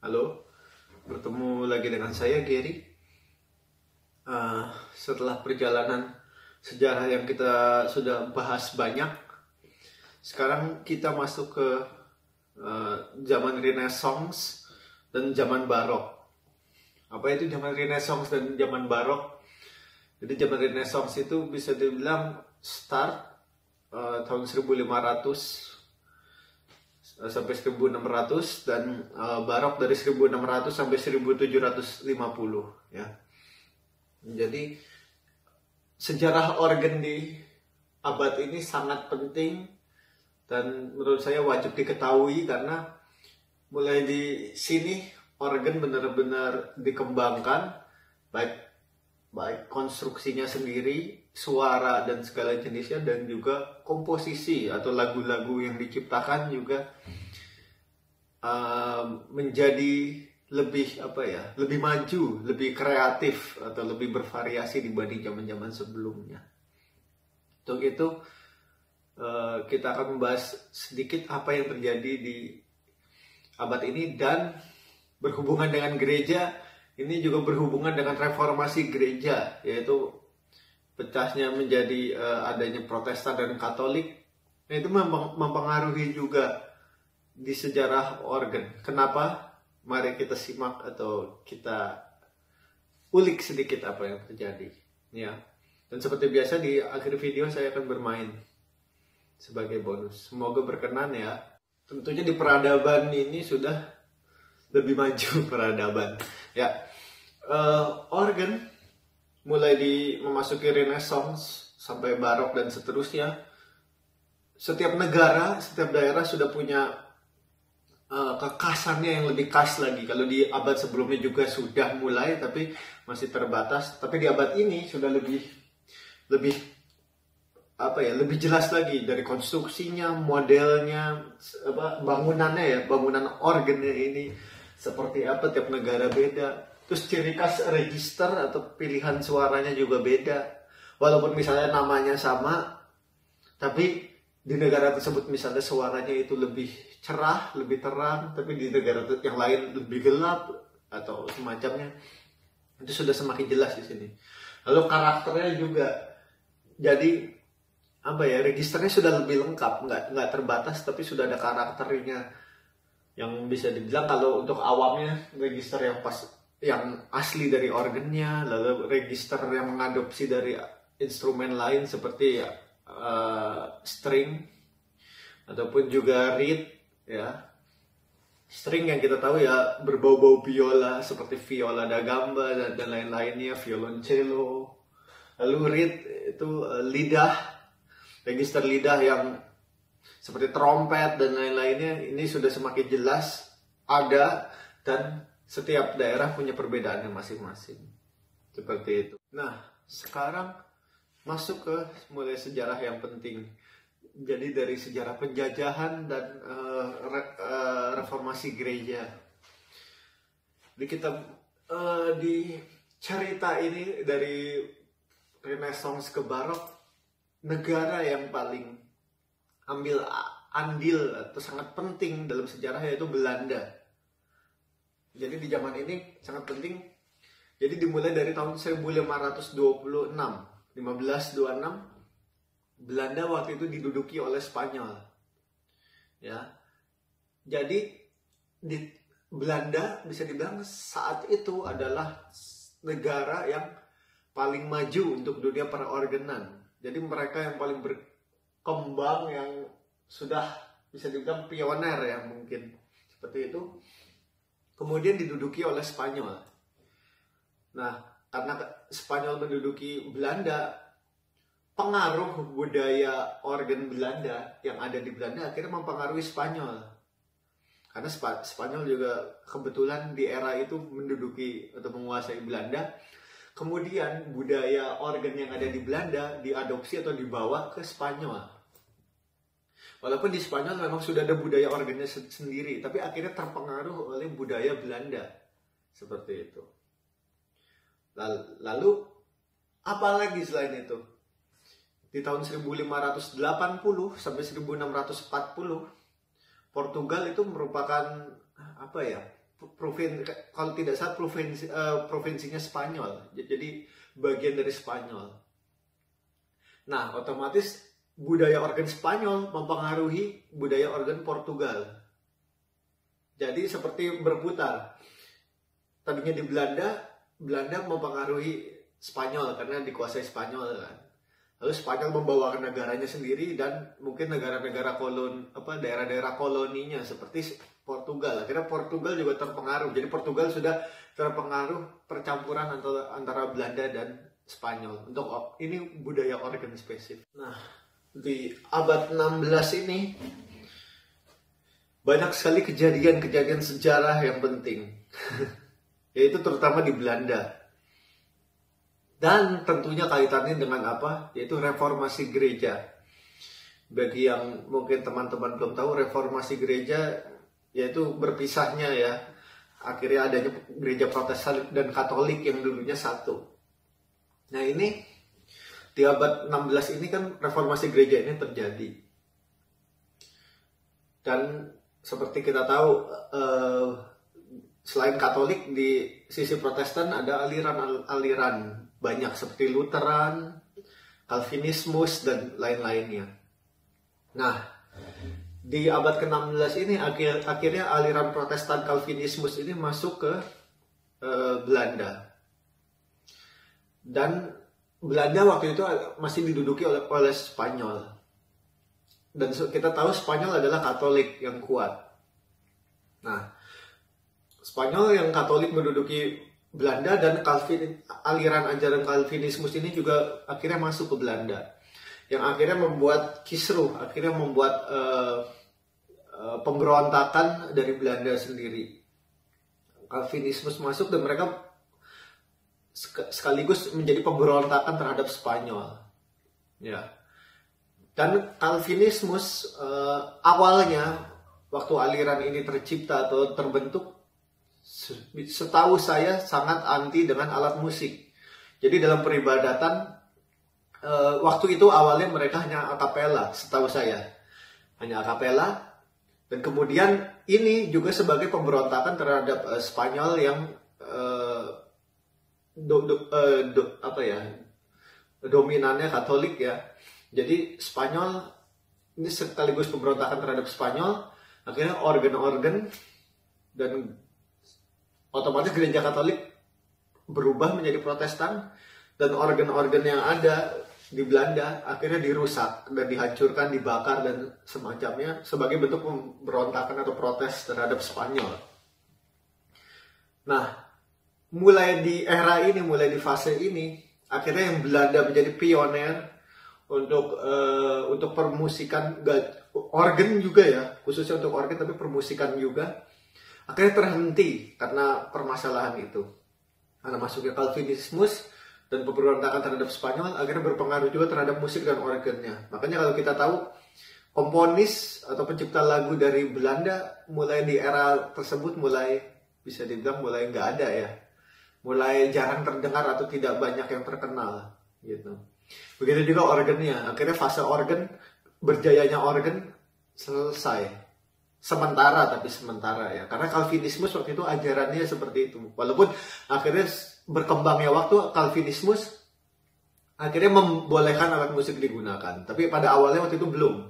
Halo, bertemu lagi dengan saya Gary. Setelah perjalanan sejarah yang kita sudah bahas banyak, sekarang kita masuk ke zaman Renaissance dan zaman Barok. Apa itu zaman Renaissance dan zaman Barok? Jadi zaman Renaissance itu bisa dibilang start tahun 1500 sampai 1600 dan Barok dari 1600 sampai 1750 ya. Jadi sejarah organ di abad ini sangat penting dan menurut saya wajib diketahui karena mulai di sini organ benar-benar dikembangkan, baik konstruksinya sendiri, suara dan segala jenisnya, dan juga komposisi atau lagu-lagu yang diciptakan juga menjadi lebih lebih maju, lebih kreatif atau lebih bervariasi dibanding zaman-zaman sebelumnya. Untuk itu kita akan membahas sedikit apa yang terjadi di abad ini, dan berhubungan dengan gereja. Ini juga berhubungan dengan reformasi gereja, yaitu pecahnya menjadi adanya Protestan dan Katolik. Nah, itu mempengaruhi juga di sejarah organ. Kenapa? Mari kita simak atau kita ulik sedikit apa yang terjadi. Ya. Dan seperti biasa di akhir video saya akan bermain sebagai bonus. Semoga berkenan ya. Tentunya di peradaban ini sudah lebih maju peradaban. Ya. Organ mulai memasuki Renaissance sampai Barok dan seterusnya. Setiap negara, setiap daerah sudah punya kekhasannya yang lebih khas lagi. Kalau di abad sebelumnya juga sudah mulai, tapi masih terbatas. Tapi di abad ini sudah lebih jelas lagi dari konstruksinya, modelnya, bangunannya bangunan organnya ini seperti apa, tiap negara beda. Terus ciri khas register atau pilihan suaranya juga beda. Walaupun misalnya namanya sama, tapi di negara tersebut misalnya suaranya itu lebih cerah, lebih terang, tapi di negara yang lain lebih gelap atau semacamnya. Itu sudah semakin jelas di sini. Lalu karakternya juga jadi registernya sudah lebih lengkap, nggak terbatas, tapi sudah ada karakternya yang bisa dibilang kalau untuk awamnya register yang asli dari organnya, lalu register yang mengadopsi dari instrumen lain seperti string ataupun juga reed ya. String yang kita tahu ya berbau-bau biola seperti viola da gamba dan lain-lainnya, violoncello. Lalu reed itu lidah, register lidah yang seperti trompet dan lain-lainnya. Ini sudah semakin jelas ada, dan setiap daerah punya perbedaannya masing-masing. Seperti itu. Nah, sekarang masuk ke mulai sejarah yang penting. Jadi dari sejarah penjajahan dan reformasi gereja. Jadi kita di cerita ini dari Renaissance ke Barok, negara yang paling ambil andil atau sangat penting dalam sejarah yaitu Belanda. Jadi di zaman ini sangat penting. Jadi dimulai dari tahun 1526, Belanda waktu itu diduduki oleh Spanyol. Ya. Jadi di Belanda bisa dibilang saat itu adalah negara yang paling maju untuk dunia perorganan. Jadi mereka yang paling berkembang, yang sudah bisa dibilang pioner ya mungkin. Seperti itu. Kemudian diduduki oleh Spanyol. Nah, karena Spanyol menduduki Belanda, pengaruh budaya organ Belanda yang ada di Belanda akhirnya mempengaruhi Spanyol. Karena Spanyol juga kebetulan di era itu menduduki atau menguasai Belanda. Kemudian budaya organ yang ada di Belanda diadopsi atau dibawa ke Spanyol. Walaupun di Spanyol memang sudah ada budaya organnya sendiri, tapi akhirnya terpengaruh oleh budaya Belanda. Seperti itu. Lalu, apa lagi selain itu? Di tahun 1580 sampai 1640, Portugal itu merupakan kalau tidak salah provinsinya Spanyol, jadi bagian dari Spanyol. Nah, otomatis budaya organ Spanyol mempengaruhi budaya organ Portugal. Jadi seperti berputar. Tadinya di Belanda mempengaruhi Spanyol karena dikuasai Spanyol kan. Lalu Spanyol membawakan negaranya sendiri dan mungkin negara-negara daerah-daerah koloninya seperti Portugal. Akhirnya Portugal juga terpengaruh. Jadi Portugal sudah terpengaruh percampuran antara Belanda dan Spanyol. Untuk ini budaya organ spesifik. Nah, di abad 16 ini banyak sekali kejadian-kejadian sejarah yang penting. Yaitu terutama di Belanda. Dan tentunya kaitannya dengan apa? Yaitu reformasi gereja. Bagi yang mungkin teman-teman belum tahu, reformasi gereja yaitu berpisahnya ya. Akhirnya adanya gereja Protestan dan Katolik yang dulunya satu. Nah ini di abad 16 ini kan reformasi gereja ini terjadi. Dan seperti kita tahu, selain Katolik di sisi Protestan ada aliran-aliran banyak seperti Lutheran, Calvinismus, dan lain-lainnya. Nah, di abad ke-16 ini akhirnya aliran Protestan Calvinismus ini masuk ke Belanda. Dan Belanda waktu itu masih diduduki oleh Spanyol. Dan kita tahu Spanyol adalah Katolik yang kuat. Nah, Spanyol yang Katolik menduduki Belanda dan aliran ajaran Calvinismus ini juga akhirnya masuk ke Belanda. Yang akhirnya membuat kisruh, akhirnya membuat pemberontakan dari Belanda sendiri. Calvinismus masuk dan mereka sekaligus menjadi pemberontakan terhadap Spanyol. Ya. Dan Calvinismus awalnya waktu aliran ini tercipta atau terbentuk, setahu saya sangat anti dengan alat musik. Jadi dalam peribadatan waktu itu awalnya mereka hanya akapela, setahu saya hanya akapela. Dan kemudian ini juga sebagai pemberontakan terhadap Spanyol yang dominannya Katolik ya. Jadi Spanyol ini sekaligus pemberontakan terhadap Spanyol. Akhirnya organ-organ dan otomatis gereja Katolik berubah menjadi Protestan, dan organ-organ yang ada di Belanda akhirnya dirusak dan dihancurkan, dibakar dan semacamnya sebagai bentuk pemberontakan atau protes terhadap Spanyol. Nah, mulai di era ini, mulai di fase ini, akhirnya yang Belanda menjadi pioner untuk permusikan, organ juga ya, khususnya untuk organ, tapi permusikan juga. Akhirnya terhenti karena permasalahan itu. Karena masuknya Calvinismus dan pemberontakan terhadap Spanyol akhirnya berpengaruh juga terhadap musik dan organnya. Makanya kalau kita tahu, komponis atau pencipta lagu dari Belanda mulai di era tersebut bisa dibilang mulai nggak ada ya. Mulai jarang terdengar atau tidak banyak yang terkenal gitu. Begitu juga organnya. Akhirnya fase organ, berjayanya organ selesai. Sementara ya, karena Calvinismus waktu itu ajarannya seperti itu. Walaupun akhirnya berkembangnya waktu, Calvinismus akhirnya membolehkan alat musik digunakan, tapi pada awalnya waktu itu belum.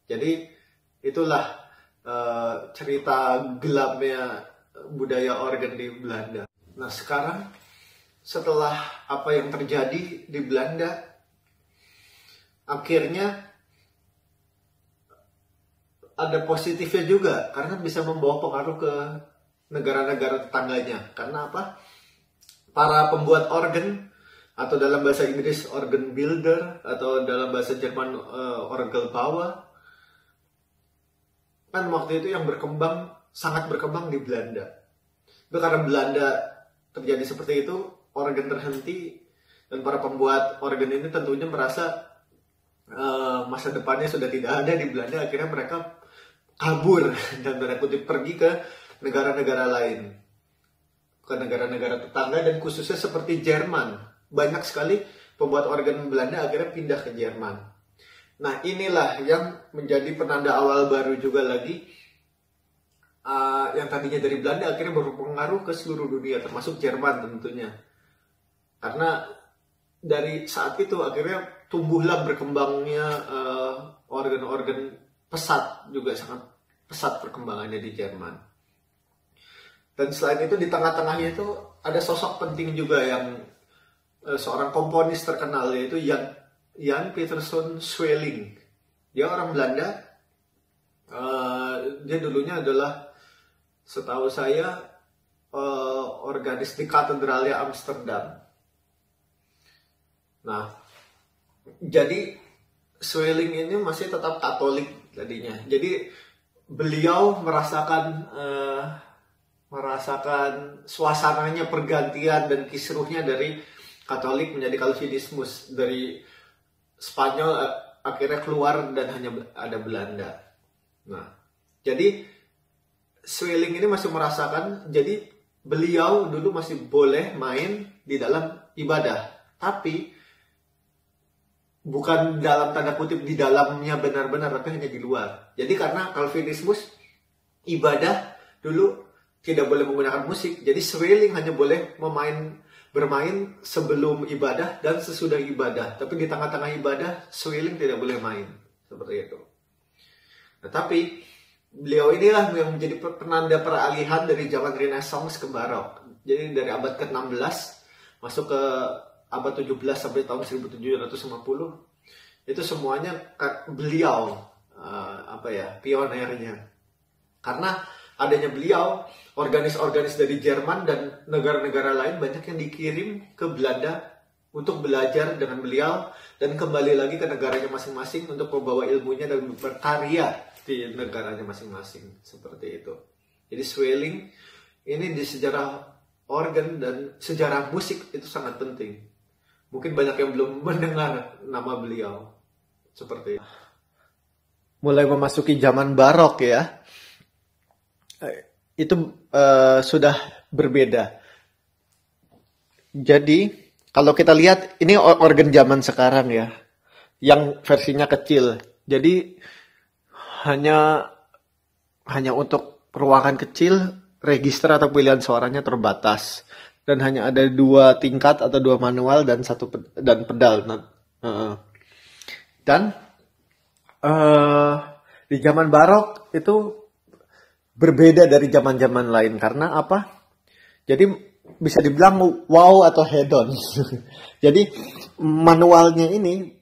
Jadi itulah cerita gelapnya budaya organ di Belanda. Nah sekarang setelah apa yang terjadi di Belanda, akhirnya ada positifnya juga, karena bisa membawa pengaruh ke negara-negara tetangganya. Karena apa? Para pembuat organ, atau dalam bahasa Inggris organ builder, atau dalam bahasa Jerman Orgelbauer, kan waktu itu yang sangat berkembang di Belanda. Itu karena Belanda terjadi seperti itu, organ terhenti, dan para pembuat organ ini tentunya merasa masa depannya sudah tidak ada di Belanda. Akhirnya mereka kabur dan tanda kutip pergi ke negara-negara lain, ke negara-negara tetangga, dan khususnya seperti Jerman. Banyak sekali pembuat organ Belanda akhirnya pindah ke Jerman. Nah inilah yang menjadi penanda awal baru juga lagi, yang tadinya dari Belanda akhirnya berpengaruh ke seluruh dunia, termasuk Jerman tentunya. Karena dari saat itu akhirnya tumbuhlah berkembangnya organ-organ pesat, juga sangat pesat perkembangannya di Jerman. Dan selain itu di tengah-tengahnya itu ada sosok penting juga yang seorang komponis terkenal, yaitu Jan Pieterszoon Sweelinck. Dia orang Belanda. Dia dulunya adalah, setahu saya, organis di Katedralnya Amsterdam. Nah, jadi Sweelinck ini masih tetap Katolik tadinya. Jadi beliau merasakan suasananya pergantian dan kisruhnya dari Katolik menjadi Calvinismus, dari Spanyol akhirnya keluar dan hanya ada Belanda. Nah, jadi Sweelinck ini masih merasakan, jadi beliau dulu masih boleh main di dalam ibadah, tapi bukan dalam tanda kutip di dalamnya benar-benar, tapi hanya di luar. Jadi karena Calvinismus, ibadah dulu tidak boleh menggunakan musik, jadi Sweelinck hanya boleh bermain sebelum ibadah dan sesudah ibadah. Tapi di tengah-tengah ibadah, Sweelinck tidak boleh main. Seperti itu. Nah, tapi beliau inilah yang menjadi penanda peralihan dari zaman Renaissance ke Barok. Jadi dari abad ke-16 masuk ke abad 17 sampai tahun 1750, itu semuanya beliau pionernya. Karena adanya beliau, organis-organis dari Jerman dan negara-negara lain banyak yang dikirim ke Belanda untuk belajar dengan beliau dan kembali lagi ke negaranya masing-masing untuk membawa ilmunya dan berkarya di negaranya masing-masing. Seperti itu. Jadi Sweelinck ini di sejarah organ dan sejarah musik itu sangat penting. Mungkin banyak yang belum mendengar nama beliau. Seperti itu. Mulai memasuki zaman barok ya. Itu sudah berbeda. Jadi kalau kita lihat ini organ zaman sekarang ya, yang versinya kecil. Jadi hanya untuk ruangan kecil, register atau pilihan suaranya terbatas, dan hanya ada 2 tingkat atau 2 manual dan pedal. Dan di zaman barok itu berbeda dari zaman-zaman lain. Karena apa? Jadi bisa dibilang wow atau head-on. Jadi manualnya ini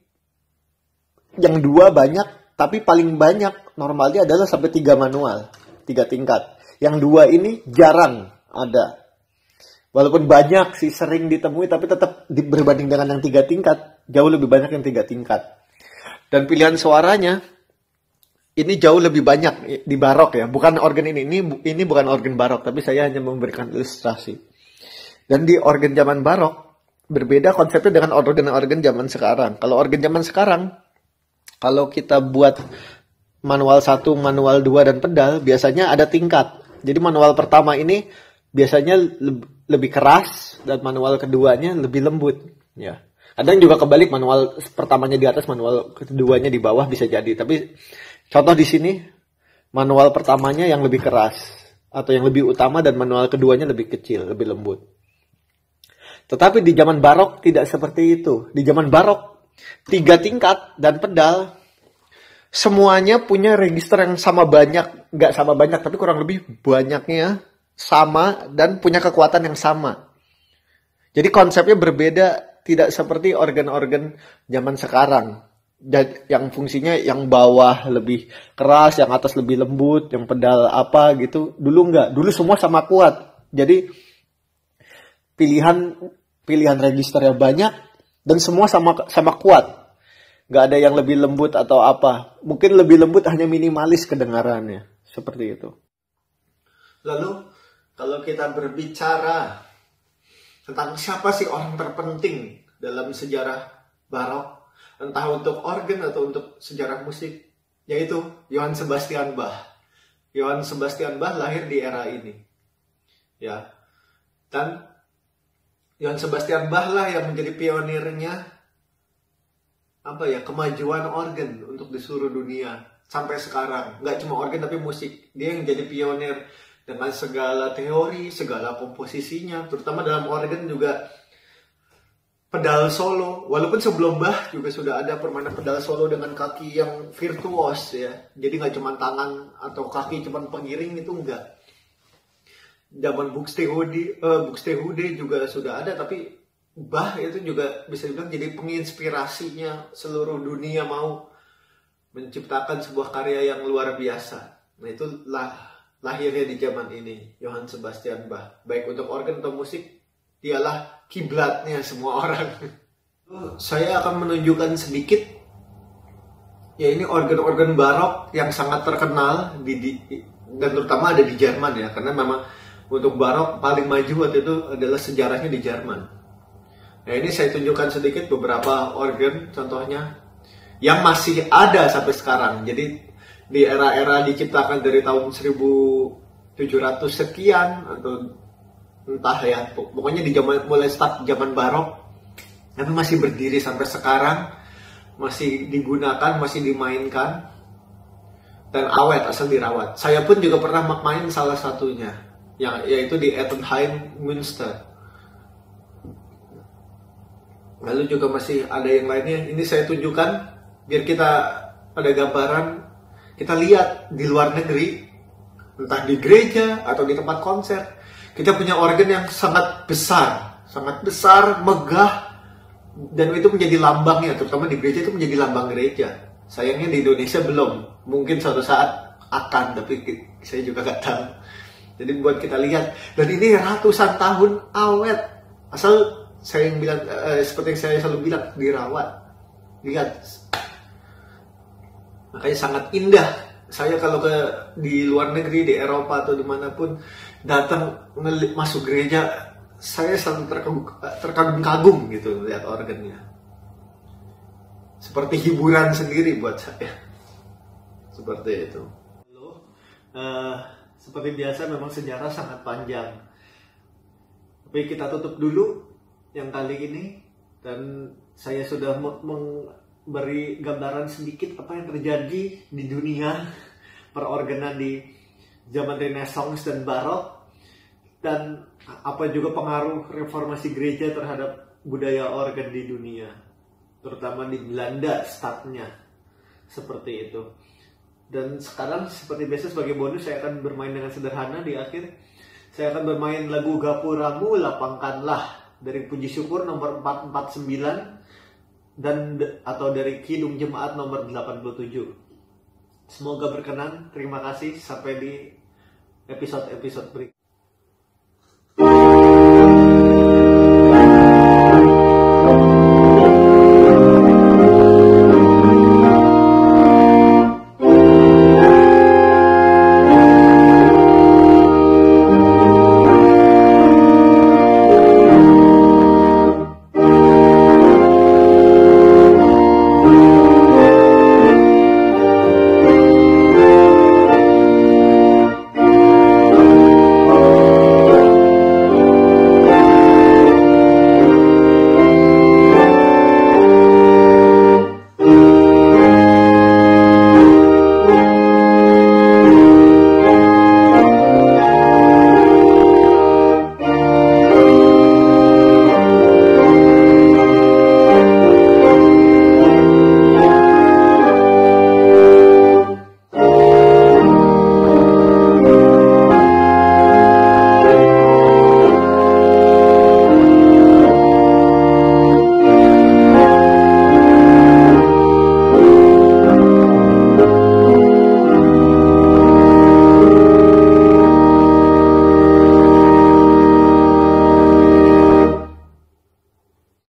yang 2 banyak, tapi paling banyak normalnya adalah sampai 3 manual, 3 tingkat. Yang 2 ini jarang ada. Walaupun banyak sih sering ditemui, tapi tetap berbanding dengan yang 3 tingkat, jauh lebih banyak yang 3 tingkat. Dan pilihan suaranya ini jauh lebih banyak di barok ya, bukan organ ini bukan organ barok, tapi saya hanya memberikan ilustrasi. Dan di organ zaman barok berbeda konsepnya dengan organ-organ zaman sekarang. Kalau organ zaman sekarang, kalau kita buat manual 1, manual 2 dan pedal, biasanya ada tingkat. Jadi manual pertama ini biasanya lebih keras dan manual keduanya lebih lembut ya. Ada yang juga kebalik, manual pertamanya di atas, manual keduanya di bawah, bisa jadi. Tapi contoh di sini, manual pertamanya yang lebih keras atau yang lebih utama dan manual keduanya lebih kecil, lebih lembut. Tetapi di zaman barok tidak seperti itu. Di zaman barok 3 tingkat dan pedal semuanya punya register yang sama banyak, nggak sama banyak tapi kurang lebih banyaknya sama dan punya kekuatan yang sama. Jadi konsepnya berbeda, tidak seperti organ-organ zaman sekarang. Yang fungsinya yang bawah lebih keras, yang atas lebih lembut, yang pedal apa gitu. Dulu enggak, dulu semua sama kuat. Jadi pilihan registernya banyak dan semua sama kuat. Nggak ada yang lebih lembut atau apa. Mungkin lebih lembut hanya minimalis kedengarannya. Seperti itu. Lalu kalau kita berbicara tentang siapa sih orang terpenting dalam sejarah barok, entah untuk organ atau untuk sejarah musik, yaitu Johann Sebastian Bach. Johann Sebastian Bach lahir di era ini. Ya. Dan Johann Sebastian Bach lah yang menjadi pionirnya kemajuan organ untuk di seluruh dunia sampai sekarang. Nggak cuma organ tapi musik. Dia yang jadi pionir dengan segala teori, segala komposisinya, terutama dalam organ juga pedal solo. Walaupun sebelum Bach juga sudah ada permainan pedal solo dengan kaki yang virtuos ya. Jadi nggak cuma tangan atau kaki cuma pengiring, itu enggak. Zaman Buxtehude juga sudah ada, tapi Bach itu juga bisa dibilang jadi penginspirasinya seluruh dunia mau menciptakan sebuah karya yang luar biasa. Nah, itulah lahirnya di zaman ini Johann Sebastian Bach. Baik untuk organ atau musik, dialah kiblatnya semua orang. Saya akan menunjukkan sedikit, ya ini organ-organ barok yang sangat terkenal dan terutama ada di Jerman ya, karena memang untuk barok paling maju waktu itu adalah sejarahnya di Jerman. Nah, ini saya tunjukkan sedikit beberapa organ contohnya yang masih ada sampai sekarang. Jadi di era-era diciptakan dari tahun 1700 sekian atau entah ya, pokoknya di mulai start zaman barok, tapi masih berdiri sampai sekarang, masih digunakan, masih dimainkan, dan awet asal dirawat. Saya pun juga pernah main salah satunya, yaitu di Ettenheim, Münster. Lalu juga masih ada yang lainnya. Ini saya tunjukkan biar kita pada gambaran, kita lihat di luar negeri, entah di gereja atau di tempat konser, kita punya organ yang sangat besar, megah, dan itu menjadi lambangnya, terutama di gereja itu menjadi lambang gereja. Sayangnya di Indonesia belum, mungkin suatu saat akan, tapi saya juga nggak tahu. Jadi buat kita lihat, dan ini ratusan tahun awet, asal saya yang bilang, seperti yang saya selalu bilang, dirawat. Lihat, makanya sangat indah. Saya kalau di luar negeri, di Eropa atau dimanapun, datang masuk gereja, saya selalu terkagum-kagum gitu lihat organnya. Seperti hiburan sendiri buat saya. Seperti itu. Seperti biasa memang sejarah sangat panjang. Tapi kita tutup dulu yang kali ini, dan saya sudah memberi gambaran sedikit apa yang terjadi di dunia perorganan di zaman Renaissance dan Barok, dan apa juga pengaruh reformasi gereja terhadap budaya organ di dunia, terutama di Belanda startnya seperti itu. Dan sekarang seperti biasa sebagai bonus saya akan bermain dengan sederhana. Di akhir saya akan bermain lagu Gapuramu Lapangkanlah dari Puji Syukur nomor 449 dan atau dari Kidung Jemaat nomor 87. Semoga berkenan. Terima kasih. Sampai di episode-episode berikutnya.